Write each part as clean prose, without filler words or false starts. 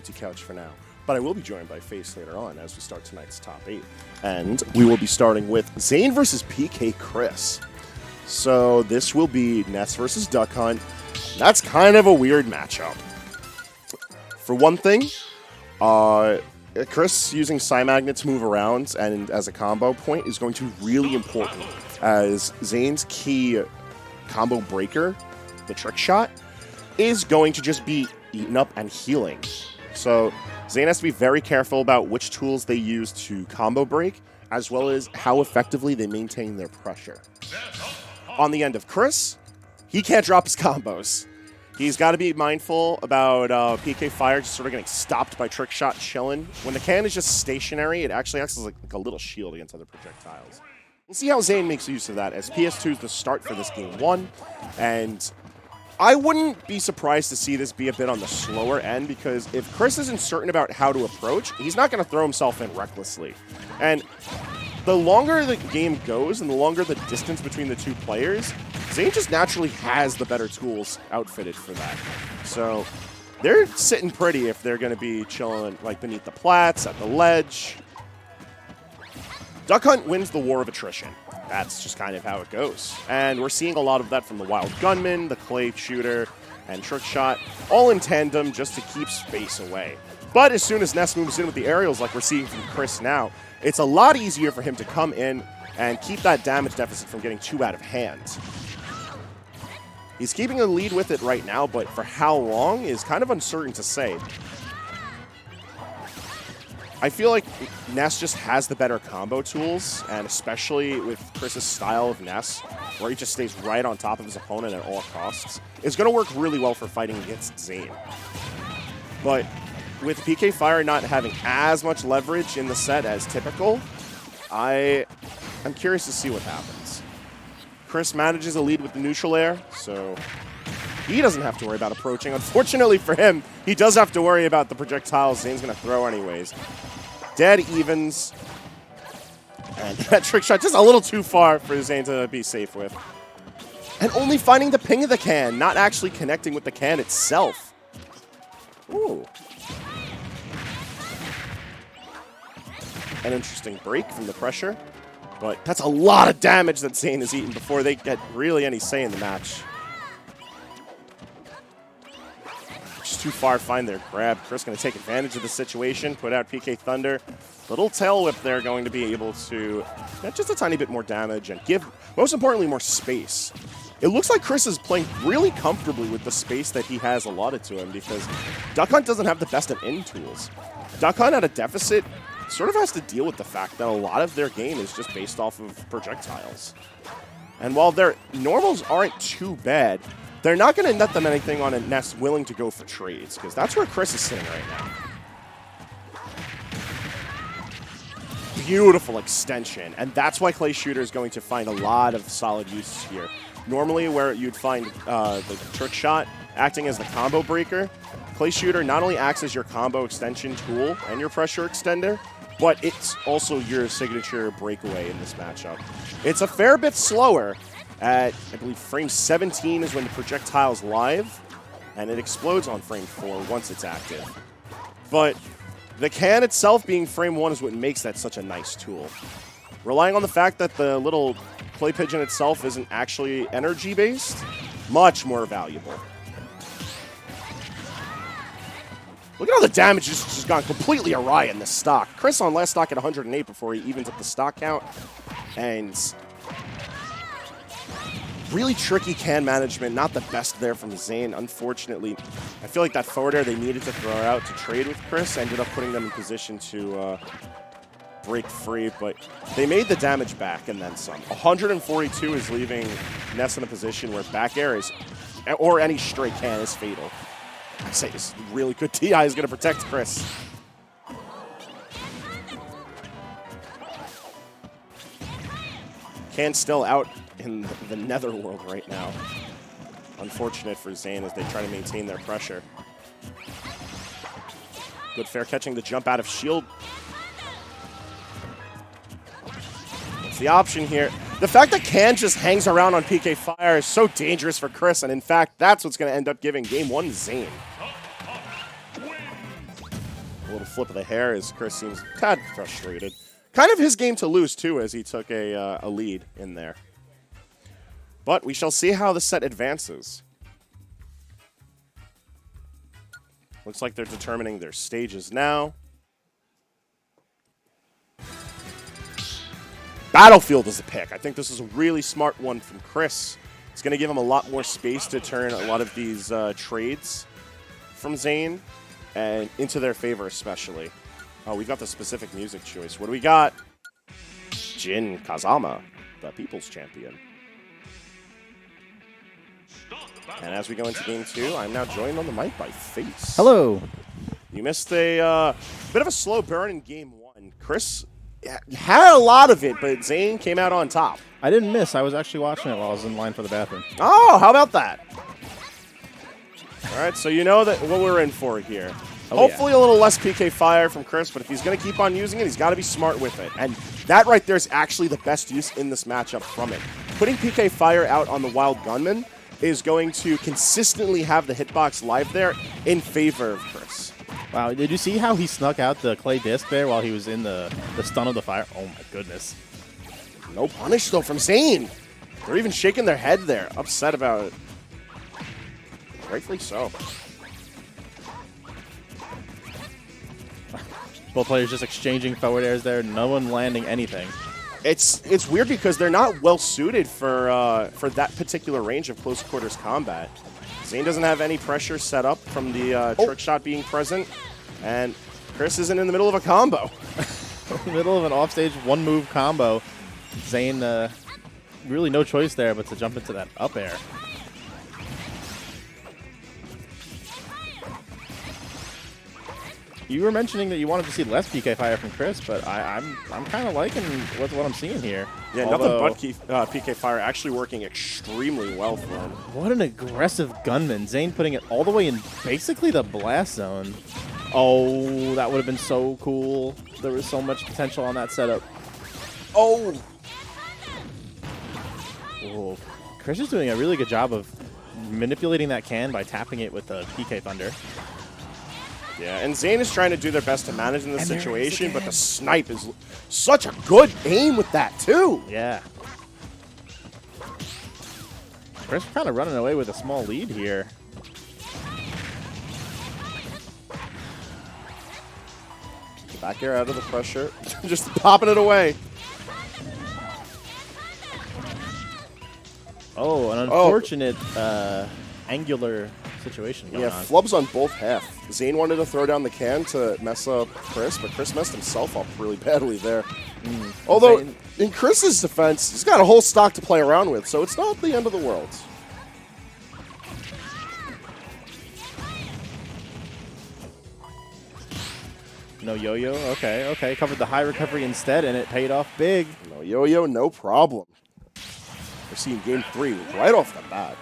empty couch for now. But I will be joined by Face later on as we start tonight's top 8. And we will be starting with Zane versus PkChris. So this will be Ness versus Duck Hunt. That's kind of a weird matchup. For one thing, Chris using Psy Magnet to move around and as a combo point is going to be really important, as Zane's key combo breaker, the trick shot, is going to just be eaten up and healing. So Zane has to be very careful about which tools they use to combo break, as well as how effectively they maintain their pressure. On the end of Chris, he can't drop his combos. He's got to be mindful about PK Fire just sort of getting stopped by trick shot chilling. When the can is just stationary, it actually acts as like a little shield against other projectiles. We'll see how Zane makes use of that, as PS2 is the start for this game 1, and I wouldn't be surprised to see this be a bit on the slower end, because if Chris isn't certain about how to approach, he's not going to throw himself in recklessly. And the longer the game goes and the longer the distance between the two players, Zane just naturally has the better tools outfitted for that. So they're sitting pretty if they're going to be chilling like beneath the plats, at the ledge. Duck Hunt wins the war of attrition. That's just kind of how it goes. And we're seeing a lot of that from the Wild Gunman, the Clay Shooter, and Trick Shot, all in tandem just to keep space away. But as soon as Ness moves in with the aerials like we're seeing from Chris now, it's a lot easier for him to come in and keep that damage deficit from getting too out of hand. He's keeping a lead with it right now, but for how long is kind of uncertain to say. I feel like Ness just has the better combo tools, and especially with Chris's style of Ness, where he just stays right on top of his opponent at all costs, is going to work really well for fighting against Zane. But with PK Fire not having as much leverage in the set as typical, I'm curious to see what happens. Chris manages a lead with the neutral air, so he doesn't have to worry about approaching. Unfortunately for him, he does have to worry about the projectiles Zane's going to throw anyways. Dead evens. And that trick shot just a little too far for Zane to be safe with. And only finding the ping of the can, not actually connecting with the can itself. Ooh. An interesting break from the pressure. But that's a lot of damage that Zane has eaten before they get really any say in the match. Just too far, find their grab. Chris going to take advantage of the situation, put out PK Thunder. Little tail whip there, going to be able to get just a tiny bit more damage and give, most importantly, more space. It looks like Chris is playing really comfortably with the space that he has allotted to him, because Duck Hunt doesn't have the best of end tools. Duck Hunt at a deficit sort of has to deal with the fact that a lot of their game is just based off of projectiles. And while their normals aren't too bad, they're not going to net them anything on a Ness willing to go for trades, because that's where Chris is sitting right now. Beautiful extension, and that's why Clay Shooter is going to find a lot of solid use here. Normally where you'd find the trick shot acting as the combo breaker, Clay Shooter not only acts as your combo extension tool and your pressure extender, but it's also your signature breakaway in this matchup. It's a fair bit slower. At, I believe, frame 17 is when the projectile's live, and it explodes on frame 4 once it's active. But the can itself being frame 1 is what makes that such a nice tool. Relying on the fact that the little clay pigeon itself isn't actually energy-based, much more valuable. Look at all the damage just gone completely awry in this stock. Chris on last stock at 108 before he evens up the stock count. And really tricky can management, not the best there from Zane, unfortunately. I feel like that forward air they needed to throw out to trade with Chris ended up putting them in position to break free, but they made the damage back and then some. 142 is leaving Ness in a position where back air is, or any straight can, is fatal. I say this really good TI is going to protect Chris. Can still out in the netherworld right now. Unfortunate for Zane as they try to maintain their pressure. Good fair catching the jump out of shield. What's the option here? The fact that Can just hangs around on PK Fire is so dangerous for Chris, and in fact, that's what's going to end up giving game 1 to Zane. A little flip of the hair as Chris seems a tad frustrated. Kind of his game to lose, too, as he took a lead in there. But we shall see how the set advances. Looks like they're determining their stages now. Battlefield is the pick. I think this is a really smart one from Chris. It's going to give him a lot more space to turn a lot of these trades from Zane and into their favor, especially. Oh, we got the specific music choice. What do we got? Jin Kazama, the People's Champion. And as we go into game 2, I'm now joined on the mic by Face. Hello. You missed a bit of a slow burn in game 1. Chris had a lot of it, but Zane came out on top. I didn't miss. I was actually watching it while I was in line for the bathroom. Oh, how about that? All right, so you know that what we're in for here. Hopefully a little less PK fire from Chris, but if he's going to keep on using it, he's got to be smart with it. And that right there is actually the best use in this matchup from it. Putting PK fire out on the Wild Gunman is going to consistently have the hitbox live there in favor of Chris. Wow, did you see how he snuck out the clay disc there while he was in the stun of the fire? Oh, my goodness. No punish, though, from Zane. They're even shaking their head there, upset about it. Rightfully so. Both players just exchanging forward airs there, no one landing anything. It's weird because they're not well suited for that particular range of close quarters combat. Zane doesn't have any pressure set up from the trick shot being present, and Chris isn't in the middle of a combo. In the middle of an offstage one-move combo, Zane really no choice there but to jump into that up air. You were mentioning that you wanted to see less PK fire from Chris, but I'm kind of liking what I'm seeing here. Yeah, nothing but PK fire actually working extremely well for him. What an aggressive gunman. Zane putting it all the way in basically the blast zone. Oh, that would have been so cool. There was so much potential on that setup. Oh! Whoa. Chris is doing a really good job of manipulating that can by tapping it with the PK Thunder. Yeah, and Zane is trying to do their best to manage in this situation, but the snipe is such a good aim with that, too. Yeah. Chris kind of running away with a small lead here. Back air out of the pressure. Just popping it away. Oh, an unfortunate angular situation going on. Flubs on both half. Zane wanted to throw down the can to mess up Chris, but Chris messed himself up really badly there. Although, Zane, in Chris's defense, he's got a whole stock to play around with, so it's not the end of the world. No yo-yo? Okay. Covered the high recovery instead, and it paid off big. No yo-yo, no problem. We're seeing game 3 right off the bat.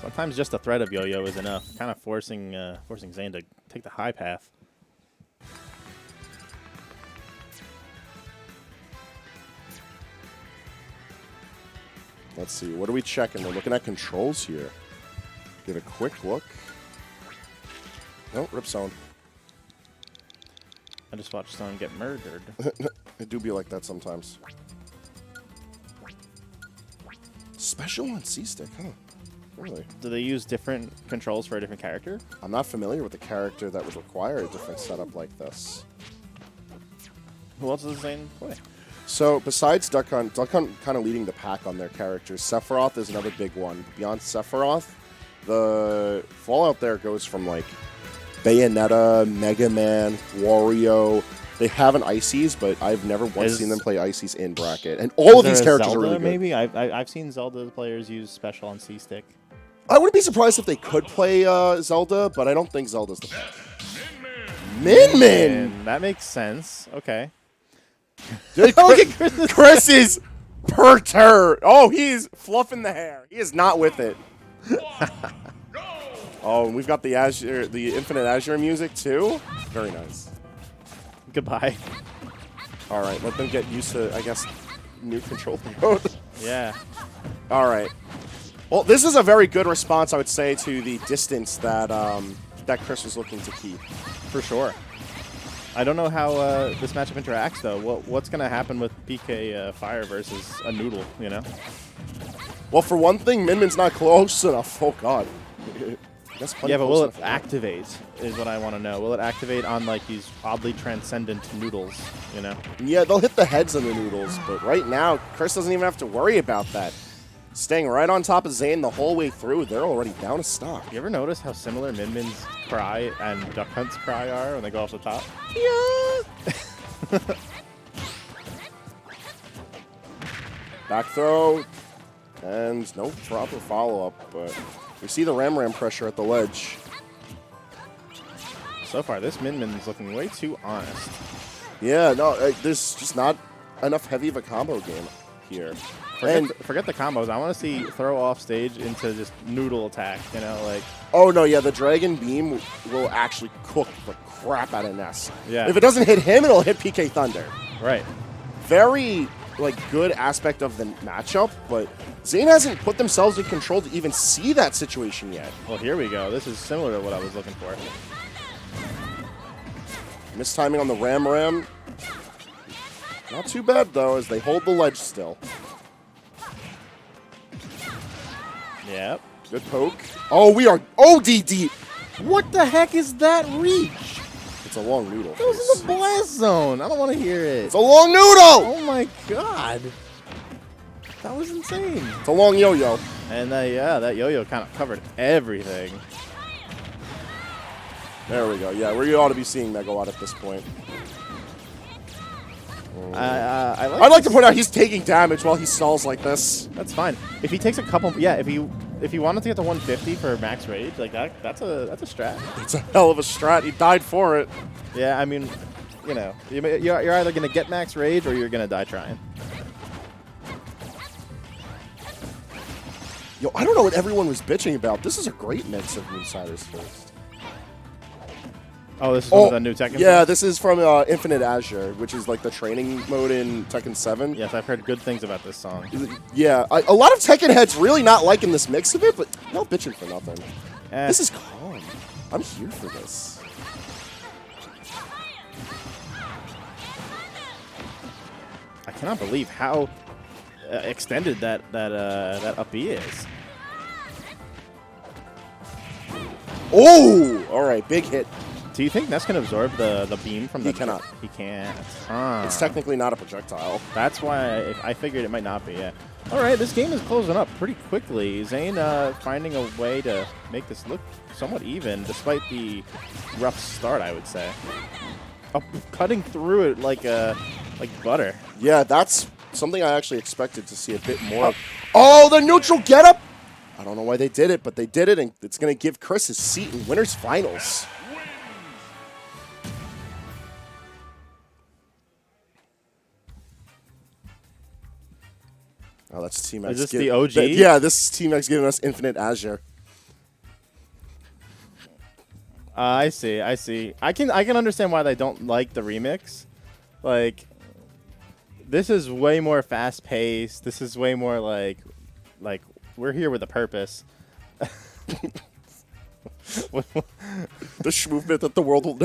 Sometimes just the threat of yo-yo is enough, kind of forcing Zane to take the high path. Let's see, what are we checking? We're looking at controls here. Give a quick look. No, rip zone. I just watched someone get murdered. It do be like that sometimes. Special on C-Stick, huh? Really? Do they use different controls for a different character? I'm not familiar with a character that would require a different setup like this. Who else does Zane play? So, besides Duck Hunt kind of leading the pack on their characters. Sephiroth is another big one. Beyond Sephiroth, the fallout there goes from, like, Bayonetta, Mega Man, Wario. They have an Ices, but I've never once seen them play Ices in bracket. And all of these characters Zelda, are really good. Maybe? I've seen Zelda players use special on C-Stick. I wouldn't be surprised if they could play Zelda, but I don't think Zelda's the pick. Min! That makes sense. Okay. Look at Chris is perturbed. Oh, he's fluffing the hair. He is not with it. Oh, and we've got the Azure, the Infinite Azure music too. Very nice. Goodbye. All right, let them get used to, I guess, new control mode. Yeah. All right. Well, this is a very good response, I would say, to the distance that that Chris was looking to keep. For sure. I don't know how this matchup interacts, though. What's going to happen with PK Fire versus a Noodle, you know? Well, for one thing, Minmin's not close enough. Oh, God. Yeah, but will it activate is what I want to know. Will it activate on, like, these oddly transcendent noodles, you know? Yeah, they'll hit the heads of the noodles, but right now, Chris doesn't even have to worry about that. Staying right on top of Zane the whole way through, they're already down a stock. You ever notice how similar Minmin's cry and Duck Hunt's cry are when they go off the top? Yeah! Back throw, and no proper follow-up, but we see the Ram pressure at the ledge. So far, this Minmin's looking way too honest. Yeah, no, there's just not enough heavy of a combo game here. Forget the combos. I want to see throw off stage into just noodle attack, you know, like. Oh, no, yeah, the Dragon Beam will actually cook the crap out of Ness. Yeah. If it doesn't hit him, it'll hit PK Thunder. Right. Very, like, good aspect of the matchup, but Zane hasn't put themselves in control to even see that situation yet. Well, here we go. This is similar to what I was looking for. Mistiming on the Ram. Not too bad, though, as they hold the ledge still. Yep. Good poke. Oh, we are ODD. What the heck is that reach? It's a long noodle. It was in the blast zone. I don't want to hear it. It's a long noodle. Oh, my God. That was insane. It's a long yo-yo. And, yeah, that yo-yo kind of covered everything. There we go. Yeah, we ought to be seeing Megawatt at this point. I'd like to point out he's taking damage while he stalls like this. That's fine. If he takes a couple, yeah. If he wanted to get to 150 for max rage, like that's a strat. It's a hell of a strat. He died for it. Yeah, I mean, you know, you're either gonna get max rage or you're gonna die trying. Yo, I don't know what everyone was bitching about. This is a great mix of Moonsiders first. Oh, this is one of the new Tekken? Yeah, this is from Infinite Azure, which is like the training mode in Tekken 7. Yes, I've heard good things about this song. Yeah, a lot of Tekken heads really not liking this mix of it, but no bitching for nothing. This is calm. I'm here for this. I cannot believe how extended that up B is. Oh, all right, big hit. Do you think Ness can absorb the beam from the... He cannot. He can't. It's technically not a projectile. That's why I figured it might not be, yeah. All right, this game is closing up pretty quickly. Zane finding a way to make this look somewhat even, despite the rough start, I would say. Oh, cutting through it like butter. Yeah, that's something I actually expected to see a bit more of. Oh, the neutral getup! I don't know why they did it, but they did it, and it's going to give Chris his seat in Winners Finals. Oh, that's Team X. Is this the OG? Yeah, this is Team X giving us Infinite Azure. I see. I can understand why they don't like the remix. Like, this is way more fast paced. This is way more like we're here with a purpose. The movement that the world will never